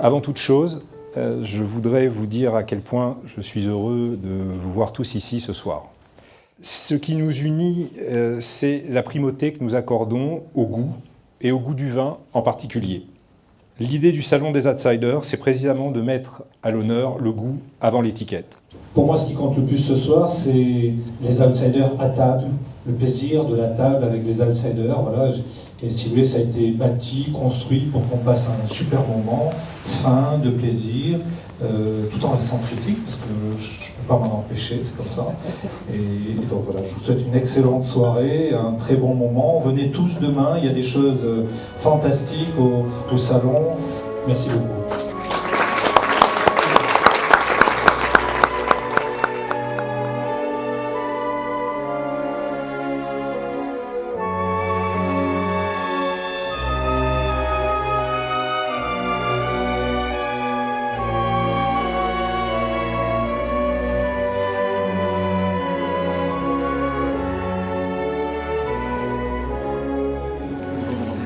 Avant toute chose, je voudrais vous dire à quel point je suis heureux de vous voir tous ici ce soir. Ce qui nous unit, c'est la primauté que nous accordons au goût, et au goût du vin en particulier. L'idée du Salon des Outsiders, c'est précisément de mettre à l'honneur le goût avant l'étiquette. Pour moi, ce qui compte le plus ce soir, c'est les outsiders à table, le plaisir de la table avec les outsiders. Voilà. Et si vous voulez, ça a été bâti, construit pour qu'on passe un super moment, fin, de plaisir, tout en restant critique, parce que je ne peux pas m'en empêcher, c'est comme ça. Et donc voilà, je vous souhaite une excellente soirée, un très bon moment. Venez tous demain, il y a des choses fantastiques au salon. Merci beaucoup.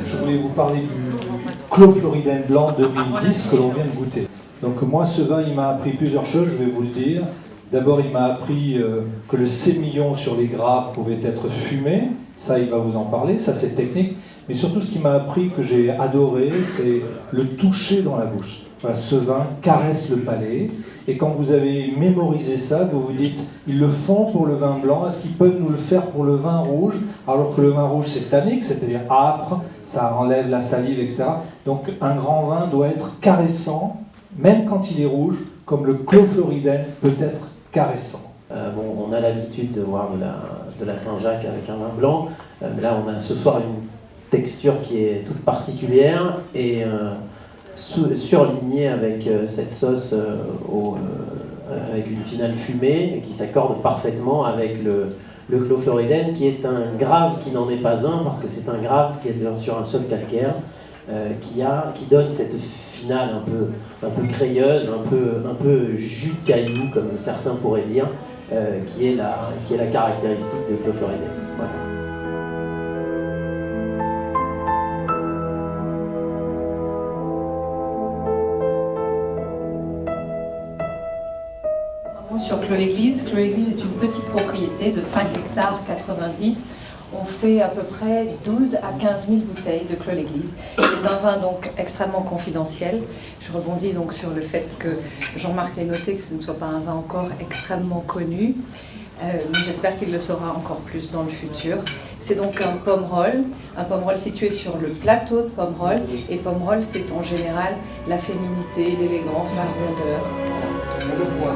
Je voulais vous parler du Clos Floriden Blanc 2010 que l'on vient de goûter. Donc moi, ce vin, il m'a appris plusieurs choses, je vais vous le dire. D'abord, il m'a appris que le sémillon sur les grappes pouvait être fumé. Ça, il va vous en parler, ça c'est technique. Mais surtout, ce qui m'a appris, que j'ai adoré, c'est le toucher dans la bouche. Voilà, ce vin caresse le palais. Et quand vous avez mémorisé ça, vous vous dites, ils le font pour le vin blanc, est-ce qu'ils peuvent nous le faire pour le vin rouge? Alors que le vin rouge, c'est tannique, c'est-à-dire âpre, ça enlève la salive, etc. Donc un grand vin doit être caressant, même quand il est rouge, comme le Clos Floriden peut être caressant. On a l'habitude de voir de la Saint-Jacques avec un vin blanc. Mais là, on a ce soir une texture qui est toute particulière et surlignée avec cette sauce avec une finale fumée qui s'accorde parfaitement avec le Clos Floriden, qui est un grave qui n'en est pas un, parce que c'est un grave qui est sur un sol calcaire, qui donne cette finale un peu crayeuse, un peu jus de caillou, comme certains pourraient dire, qui est la caractéristique de Clos Floriden. Voilà. Sur Clos l'Église. Clos l'Église est une petite propriété de 5 hectares 90. On fait à peu près 12 à 15 000 bouteilles de Clos l'Église. C'est un vin donc extrêmement confidentiel. Je rebondis donc sur le fait que Jean-Marc ait noté que ce ne soit pas un vin encore extrêmement connu. Mais j'espère qu'il le sera encore plus dans le futur. C'est donc un Pomerol situé sur le plateau de Pomerol. Et Pomerol, c'est en général la féminité, l'élégance, la rondeur. On le voit.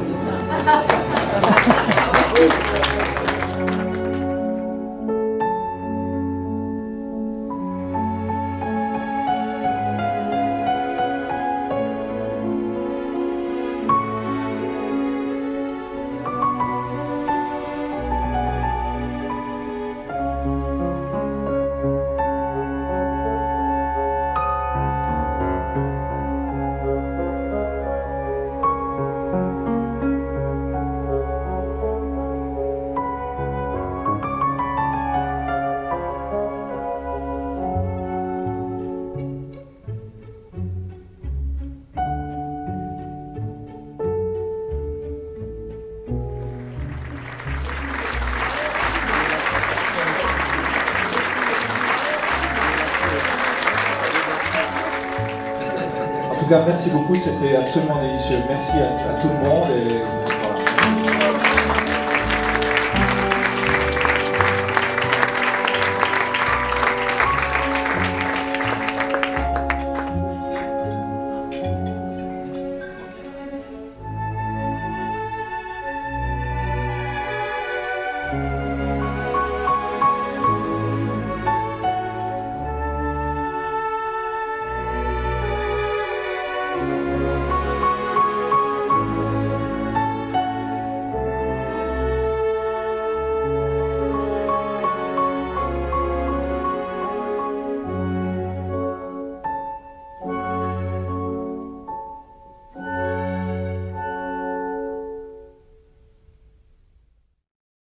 En tout cas, merci beaucoup, c'était absolument délicieux. Merci à tout le monde. Et